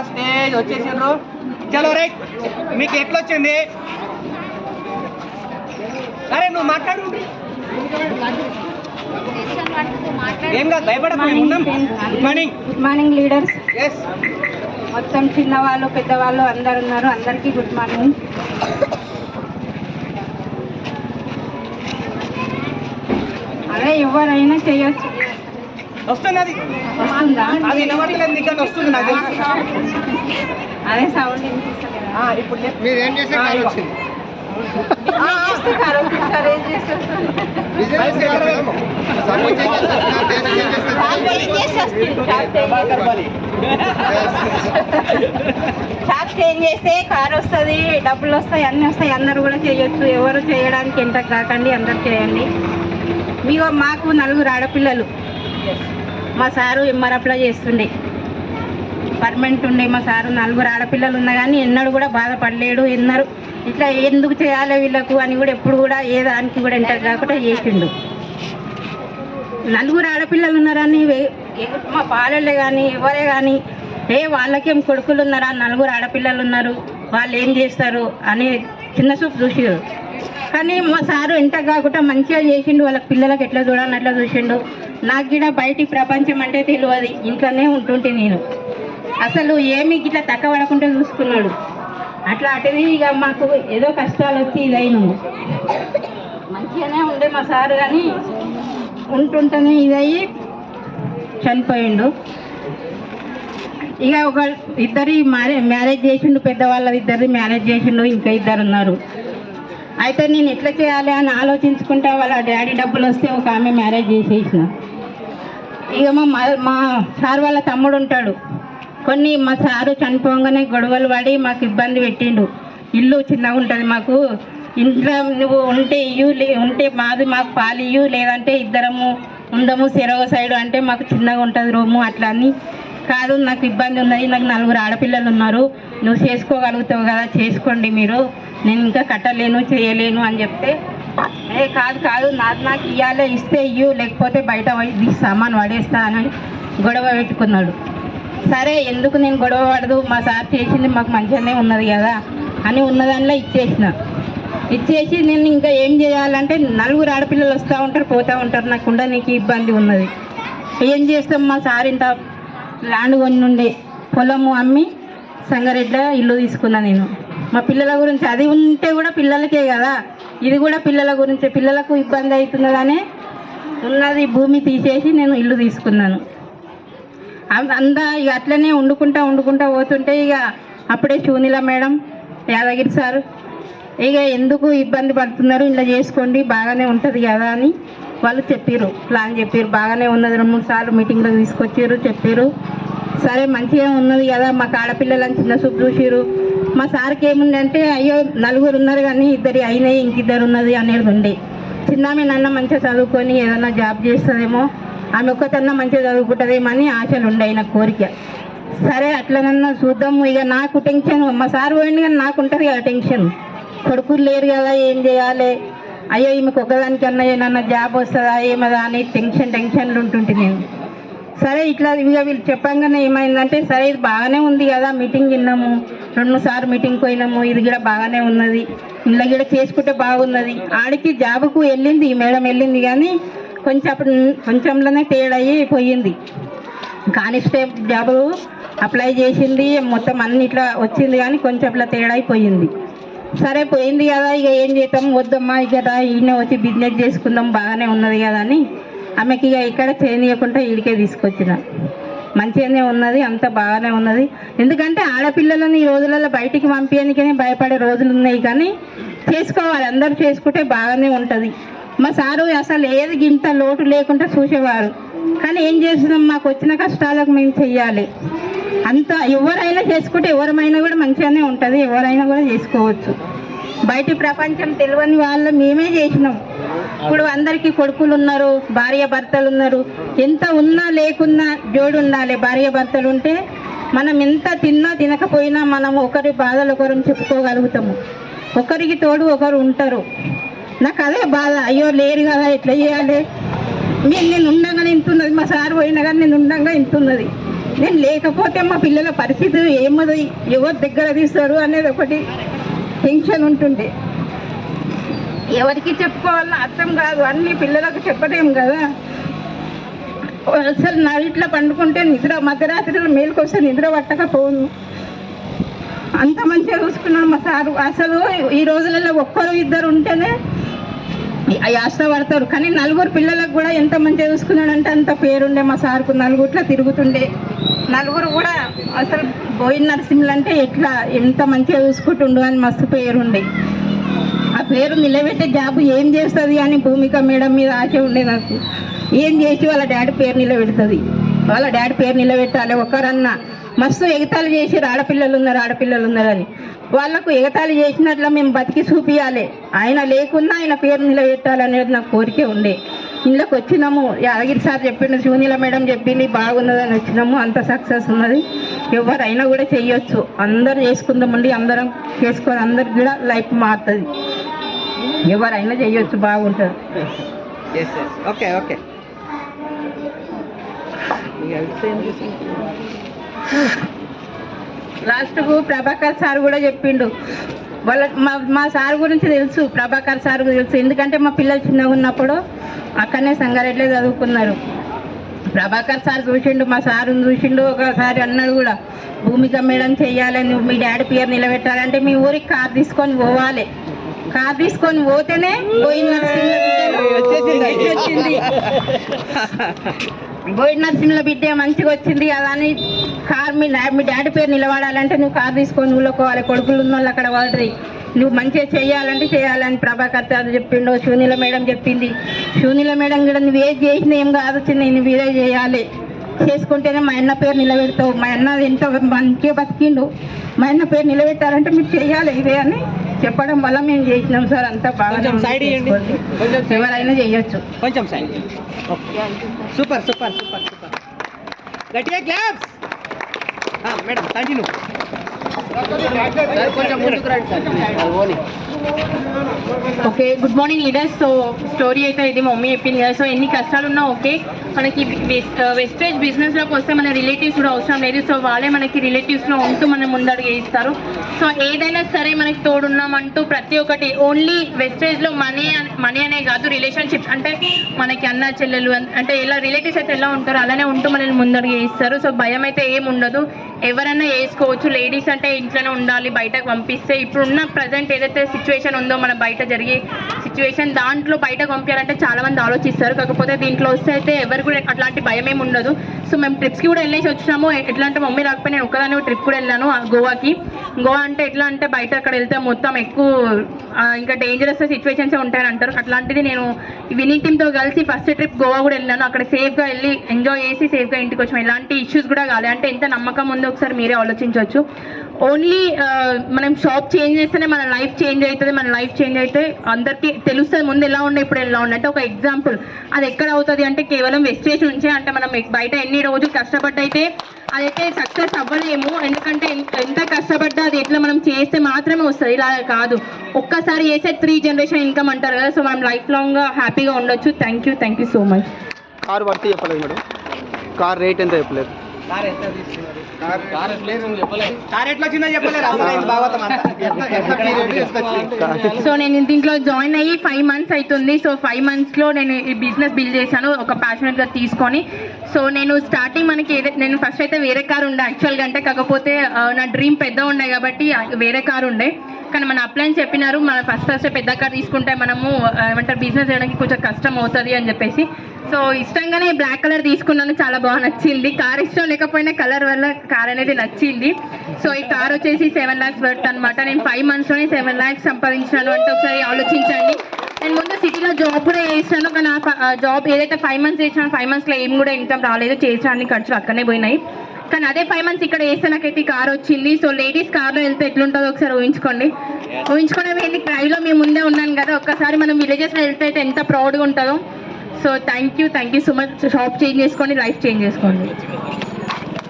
Stage వచ్చేసిండ్రు. చలో right, మీకు ఎట్లా వచ్చింది? అరే నువ్వు మాట్లాడు, ఏం కాదు, భయపడకుండా ఉన్నాం. Good morning. Good morning leaders. Yes, మొత్తం చిన్నవాళ్ళు పెద్దవాళ్ళు అందరు ఉన్నారు, అందరికీ గుడ్ మార్నింగ్. అదే ఎవరైనా చేయొచ్చు. వస్తున్నది, వస్తుందా? అది వినబడలేదు నీకు, వస్తుంది నాకు తెలుసు. అదే సౌండ్ వినిపిస్తుంది కదా. ఇప్పుడు మీరు ఏం చేసే కారు వచ్చింది? షాప్ చేంజ్ చేస్తే కార్ వస్తుంది, డబ్బులు వస్తాయి, అన్నీ వస్తాయి. అందరు కూడా చేయొచ్చు. ఎవరు చేయడానికి ఎంత కాకండి, అందరు చేయండి. మీకు మాకు 4 ఆడపిల్లలు. మా సారు ఎంఆర్ఎఫ్లో చేస్తుండే, పర్మనెంట్ ఉండే మా సారు. 4 ఆడపిల్లలు ఉన్నా కానీ ఎన్నడూ కూడా బాధపడలేడు. ఎన్నరు ఇట్లా ఎందుకు చేయాలి వీళ్ళకు అని కూడా ఎప్పుడు కూడా ఏ దానికి కూడా ఎంత కాకుండా చేసిండు. 4 ఆడపిల్లలు ఉన్నారని మా పాలెళ్ళే కానీ ఎవరే కానీ వాళ్ళకేం కొడుకులు ఉన్నారా, 4 ఆడపిల్లలు ఉన్నారు, వాళ్ళు ఏం చేస్తారు అని చిన్న చూపు చూసారు. కానీ మా సారు ఎంత కాకుండా మంచిగా చేసిండు. వాళ్ళ పిల్లలకు ఎట్లా చూడాలని అట్లా చూసిండు. నాకు కూడా బయటి ప్రపంచం అంటే తెలియదు, ఇంట్లోనే ఉంటుంటే నేను అసలు ఏమి ఇట్లా తక్కువ పడకుండా చూసుకున్నాడు. అట్లా అటుది ఇక మాకు ఏదో కష్టాలు వచ్చి ఇదైనాము. మంచిగానే ఉండే మా సారు, కానీ ఉంటుంటేనే ఇదయ్యి చనిపోయిండు. ఇక ఇద్దరి మ్యారేజ్ చేసిండు, పెద్దవాళ్ళ ఇద్దరిది మ్యారేజ్ చేసిండు, ఇంకా 2 ఉన్నారు. అయితే నేను ఎట్లా చేయాలి అని ఆలోచించుకుంటా వాళ్ళ డాడీ డబ్బులు వస్తే ఒక ఆమె మ్యారేజ్ చేసేసిన. ఇక మా సార్ వాళ్ళ తమ్ముడు ఉంటాడు. కొన్ని మా సారు చనిపోగానే గొడవలు పడి మాకు ఇబ్బంది పెట్టిండు. ఇల్లు చిన్నగా ఉంటుంది మాకు, ఇంట్లో నువ్వు ఉంటే ఉంటే మాకు పాలు ఇయ్యు, లేదంటే ఇద్దరము ఉండము చెరవ సైడు అంటే మాకు చిన్నగా ఉంటుంది రూము. అట్లా అని కాదు, నాకు ఇబ్బంది ఉన్నది, నాకు 4 ఆడపిల్లలు ఉన్నారు, నువ్వు చేసుకోగలుగుతావు కదా, చేసుకోండి మీరు, నేను ఇంకా కట్టలేను చేయలేను అని చెప్తే కాదు నాకు ఇవ్వాలి, ఇస్తే ఇయ్యు, లేకపోతే బయట సామాన్ పడేస్తా అని గొడవ పెట్టుకున్నాడు. సరే ఎందుకు నేను గొడవ పడదు, మా సార్ చేసింది మాకు మంచిగానే ఉన్నది కదా అని ఉన్నదానిలో ఇచ్చేసి నేను ఇంకా ఏం చేయాలంటే 4 ఆడపిల్లలు వస్తూ ఉంటారు పోతూ ఉంటారు, నాకు నీకు ఇబ్బంది ఉన్నది, ఏం చేస్తాం. మా సార్ ఇంత ల్యాండ్ కొని ఉండే పొలము అమ్మి సంగారెడ్డిలో ఇల్లు తీసుకున్నా నేను. మా పిల్లల గురించి అది ఉంటే కూడా పిల్లలకే కదా, ఇది కూడా పిల్లల గురించి, పిల్లలకు ఇబ్బంది అవుతున్నదనే ఉన్నది భూమి తీసేసి నేను ఇల్లు తీసుకున్నాను. అంతా ఇక అట్లనే వండుకుంటా పోతుంటే ఇక అప్పుడే శూనిల మేడం, యాదగిరి సార్ ఇక ఎందుకు ఇబ్బంది పడుతున్నారు, ఇలా చేసుకోండి బాగానే ఉంటుంది కదా అని వాళ్ళు చెప్పారు, ప్లాన్ చెప్పారు. బాగానే ఉన్నది, 2-3 సార్లు మీటింగ్లో తీసుకొచ్చారు, చెప్పారు. సరే మంచిగా ఉన్నది కదా, మాకు ఆడపిల్లలని చిన్న చూపు చూసారు. మా సార్కి ఏముంది అంటే అయ్యో 4 ఉన్నారు కానీ 2 అయినాయి, ఇంకిద్దరు ఉన్నది అనేది ఉండే. చిన్నామె నన్న మంచిగా చదువుకొని ఏదైనా జాబ్ చేస్తుందేమో, ఆమె ఒక్కతన్నా మంచిగా చదువుకుంటుందేమో అని ఆశలు ఉండే, ఆయన కోరిక. సరే అట్లనన్నా చూద్దాము. ఇక నాకు టెన్షన్, మా సార్ పోయింది కానీ నాకు ఉంటుంది కదా టెన్షన్, కొడుకులు లేరు కదా ఏం చేయాలి, అయ్యో ఈమెకు ఒక్కదానికన్నా ఏమన్నా జాబ్ వస్తుందా ఏమదా అని టెన్షన్లు ఉంటుంటే నేను. సరే ఇట్లా ఇక వీళ్ళు చెప్పంగానే ఏమైందంటే సరే ఇది బాగానే ఉంది కదా, మీటింగ్ విన్నాము, 2-3 సార్లు మీటింగ్ పోయినాము, ఇది కూడా బాగానే ఉన్నది, ఇలా కూడా చేసుకుంటే బాగున్నది. ఆడికి జాబుకు వెళ్ళింది మేడం, వెళ్ళింది కానీ కొంచెంలోనే తేడా పోయింది. కానిస్టేబుల్ జాబు అప్లై చేసింది, మొత్తం అన్ని ఇట్లా వచ్చింది కానీ కొంచెంలో తేడా అయిపోయింది. సరే పోయింది కదా, ఇక ఏం చేద్దాం, వద్దమ్మా ఇక ఈయన వచ్చి బిజినెస్ చేసుకుందాం బాగానే ఉన్నది కదా అని ఆమెకి ఇక ఇక్కడ చేయనీయకుండా ఈడికే తీసుకొచ్చిన. మంచిగానే ఉన్నది, అంత బాగానే ఉన్నది. ఎందుకంటే ఆడపిల్లలని ఈ రోజులలో బయటికి పంపించడానికనే భయపడే రోజులు ఉన్నాయి, కానీ చేసుకోవాలి, అందరూ చేసుకుంటే బాగానే ఉంటుంది. మా సారు అసలు ఏది గింత లోటు లేకుండా చూసేవారు, కానీ ఏం చేస్తున్నాం, మాకు వచ్చిన కష్టాలకు మేము చెయ్యాలి. అంత ఎవరైనా చేసుకుంటే ఎవరమైనా కూడా మంచిగానే ఉంటుంది, ఎవరైనా కూడా చేసుకోవచ్చు. బయటి ప్రపంచం తెలియని వాళ్ళు మేమే చేసినాం. ఇప్పుడు అందరికీ కొడుకులు ఉన్నారు, భార్య భర్తలు ఉన్నారు, ఎంత ఉన్నా లేకున్నా జోడు ఉండాలి. భార్య భర్తలు ఉంటే మనం ఎంత తిన్నా తినకపోయినా మనం ఒకరి బాధలు ఒకరిని చెప్పుకోగలుగుతాము, ఒకరికి తోడు ఒకరు ఉంటారు. నాకు అదే బాధ, అయ్యో లేరు కదా ఎట్లా చేయాలి, నేను ఉండగానే ఇంతున్నది, మా సార్ పోయినా కానీ నేను ఉండగా ఇంతున్నది, నేను లేకపోతే మా పిల్లల పరిస్థితి ఏమది, ఎవరి దగ్గర తీస్తారు అనేది ఒకటి టెన్షన్ ఉంటుండే. ఎవరికి చెప్పుకోవాలో అర్థం కాదు, అన్ని పిల్లలకు చెప్పలేం కదా. అసలు నైట్లో పండుకుంటే నిద్ర, మధ్యరాత్రిలో మేలుకొస్తే నిద్ర పట్టకపోను. అంత మంచిగా చూసుకున్నాడు మా సారు. అసలు ఈ రోజులలో ఒక్కరు ఇద్దరు ఉంటేనే ఆశపడతారు, కానీ నలుగురు పిల్లలకు కూడా ఎంత మంచిగా చూసుకున్నాడంటే అంత పేరుండే మా సార్కు. నలుగురిలో తిరుగుతుండే, నలుగురు కూడా అసలు బోయిన నరసింహులు అంటే ఎట్లా ఎంత మంచిగా చూసుకుంటుండు అని మస్తు పేరుండే. ఆ పేరు నిలబెట్టే జాబు ఏం చేస్తుంది అని భూమిక మేడం మీద ఆశ ఉండే నాకు. ఏం చేసి వాళ్ళ డాడీ పేరు నిలబెడుతుంది, వాళ్ళ డాడీ పేరు నిలబెట్టాలి. ఒకరన్నా మస్తు ఎగతాళి చేసి ఆడపిల్లలు ఉన్నారని వాళ్ళకు ఎగతాళి చేసినట్ల మేము బతికి చూపించాలి. ఆయన లేకున్నా ఆయన పేరు నిలబెట్టాలనేది నాకు కోరికే ఉండే. ఇంట్లోకి వచ్చినాము, యాదగిరి సార్ చెప్పిండు, శూన్యల మేడం చెప్పింది బాగున్నదని వచ్చినాము. అంత సక్సెస్ ఉన్నది, ఎవరైనా కూడా చెయ్యొచ్చు. అందరు చేసుకుందామండి, అందరం చేసుకొని అందరికి కూడా లైఫ్ మారుతుంది. ఎవరైనా చెయ్యొచ్చు, బాగుంటుంది. Okay okay. లాస్ట్కు ప్రభాకర్ సార్ కూడా చెప్పిండు. వాళ్ళ మా సార్ గురించి తెలుసు, ప్రభాకర్ సార్ తెలుసు. ఎందుకంటే మా పిల్లలు చిన్నగా ఉన్నప్పుడు అక్కడనే సంగారెడ్డిలో చదువుకున్నారు. ప్రభాకర్ సార్ చూసిండు, మా సారుని చూసిండు. ఒకసారి అన్నాడు కూడా, భూమిక మేడం చెయ్యాలని, నువ్వు మీ డాడీ పేరు నిలబెట్టాలంటే మీ ఊరికి కార్ తీసుకొని పోవాలి. కార్ తీసుకొని పోతేనే బోయిన నరసింహుల బిడ్డ మంచిగా వచ్చింది కదా అని కార్ మీ డాడీ పేరు నిలబడాలంటే నువ్వు కార్ తీసుకొని ఊళ్ళోకోవాలి. కొడుకులు ఉన్న వాళ్ళు అక్కడ వాడరి, నువ్వు మంచిగా చేయాలని ప్రభాకర్ సార్ చెప్పిండు. శూన్యల మేడం చెప్పింది. శూన్యల మేడం కూడా నువ్వు ఏది చేసినా ఏం కాదు, చిన్న నువ్వు ఇదే చేయాలి, చేసుకుంటేనే మా అన్న పేరు నిలబెడతావు. మా అన్న ఎంత మంచిగా బతికిండు, మా అన్న పేరు నిలబెట్టాలంటే మీరు చేయాలి ఇదే అని చెప్పడం వల్ల మేము చేసినాం సార్. అంతా బాగా ఎవరైనా చేయొచ్చు. కొంచెం side. Super super super super. గట్టిగా claps. Madam continue. Okay, good morning leaders. So story అయితే ఇది మమ్మీ చెప్పింది కదా. సో ఎన్ని కష్టాలు ఉన్నా ఓకే, మనకి వెస్టేజ్ బిజినెస్లోకి వస్తే మన రిలేటివ్స్ కూడా అవసరం లేదు. సో వాళ్ళే మనకి రిలేటివ్స్లో ఉంటూ మనం ముందడుగు వేయిస్తారు. సో ఏదైనా సరే మనకి తోడున్నామంటూ ప్రతి ఒక్కటి ఓన్లీ వెస్టేజ్లో మనీ అనే కాదు, రిలేషన్షిప్స్ అంటే మనకి అన్న చెల్లెలు అంటే ఇలా రిలేటివ్స్ అయితే ఎలా ఉంటారో అలానే ఉంటూ మనల్ని ముందడుగు వేయిస్తారు. సో భయం అయితే ఏం ఉండదు, ఎవరైనా వేసుకోవచ్చు. లేడీస్ అంటే ఇంట్లోనే ఉండాలి, బయటకు పంపిస్తే ఇప్పుడున్న ప్రజెంట్ ఏదైతే సిచ్యువేషన్ ఉందో మన బయట జరిగే సిచ్యువేషన్, దాంట్లో బయటకు పంపించాలంటే చాలా మంది ఆలోచిస్తారు. కాకపోతే దీంట్లో వస్తే అయితే ఎవరు కూడా అట్లాంటి భయం ఏమి ఉండదు. సో మేము ట్రిప్స్కి కూడా వెళ్ళేసి వచ్చినాము. ఎట్లా అంటే మమ్మీ రాకపోయి నేను ఒక్కదాన్ని ట్రిప్ కూడా వెళ్ళాను గోవాకి. గోవా అంటే ఎట్లా అంటే బయట అక్కడ వెళ్తే మొత్తం ఎక్కువ ఇంకా డేంజరస్ సిచ్యువేషన్స్ ఉంటాయని అంటారు. అట్లాంటిది నేను వినింగ్ టీమ్తో కలిసి ఫస్ట్ ట్రిప్ గోవా కూడా వెళ్ళాను. అక్కడ సేఫ్గా వెళ్ళి ఎంజాయ్ చేసి సేఫ్గా ఇంటికి వచ్చాము. ఎలాంటి ఇష్యూస్ కూడా కాలేదు. అంటే ఎంత నమ్మకం ఉందో ఒకసారి మీరే ఆలోచించవచ్చు. ఓన్లీ మనం షాప్ చేంజ్ చేస్తేనే మన లైఫ్ చేంజ్ అవుతుంది. మన లైఫ్ చేంజ్ అయితే అందరికీ తెలుస్తుంది ముందు ఎలా ఉండే ఇప్పుడు ఎలా ఉండే. అంటే ఒక ఎగ్జాంపుల్ అది ఎక్కడ అవుతుంది అంటే కేవలం వెస్టేజ్ నుంచే. అంటే మనం బయట ఎన్ని రోజులు కష్టపడ్డైతే అదైతే సక్సెస్ అవ్వలేము. ఎందుకంటే ఎంత కష్టపడ్డా అది ఎట్లా మనం చేస్తే మాత్రమే వస్తుంది, ఇలా కాదు. ఒక్కసారి చేసే 3 జనరేషన్ ఇన్కమ్ అంటారు కదా. సో మనం లైఫ్ లాంగ్గా హ్యాపీగా ఉండొచ్చు. Thank you so much. Car worth చెప్పలేదు మేడం, కార్ రేట్ ఎంత చెప్పలేదు. సో నేను దీంట్లో జాయిన్ అయ్యి 5 months అవుతుంది. సో 5 monthsలో నేను ఈ బిజినెస్ బిల్డ్ చేశాను ఒక ప్యాషనెట్గా తీసుకొని. సో నేను స్టార్టింగ్ నేను ఫస్ట్ అయితే వేరే కార్ ఉండే యాక్చువల్గా, అంటే కాకపోతే నా డ్రీమ్ పెద్ద ఉండే కాబట్టి వేరే కార్ ఉండే. కానీ మన అప్లయన్స్ చెప్పినారు మన ఫస్ట్ పెద్ద కార్ తీసుకుంటే మనము ఏమంటారు బిజినెస్ చేయడానికి కొంచెం కష్టం అవుతుంది అని చెప్పేసి. సో ఇష్టంగానే బ్లాక్ కలర్ తీసుకున్నాను, చాలా బాగా నచ్చింది. కార్ ఇష్టం లేకపోయినా కలర్ వల్ల కార్ అనేది నచ్చింది. సో ఈ కార్ వచ్చేసి 7 lakhs వర్త్ అనమాట. నేను 5 monthsలోనే 7 lakhs సంపాదించాను అంటే ఒకసారి ఆలోచించండి. నేను ముందు సిటీలో జాబ్ కూడా చేశాను, కానీ ఆ జాబ్ ఏదైతే 5 months చేసాను 5 monthsలో ఏం కూడా ఇన్కమ్ రాలేదు. చేసా అన్ని ఖర్చులు అక్కడనే పోయినాయి. కానీ అదే 5 months ఇక్కడ వేస్తే నాకైతే కార్ వచ్చింది. సో లేడీస్ కార్లో వెళ్తే ఎట్లుంటుందో ఒకసారి ఊహించుకోండి. ఏంటి డ్రైవ్లో మేము ముందే ఉన్నాను కదా. ఒక్కసారి మనం విలేజెస్లో వెళ్తే అయితే ఎంత ప్రౌడ్గా ఉంటుందో. So thank you so much. Shop change చేసుకోండి, లైఫ్ చేంజ్ చేసుకోండి.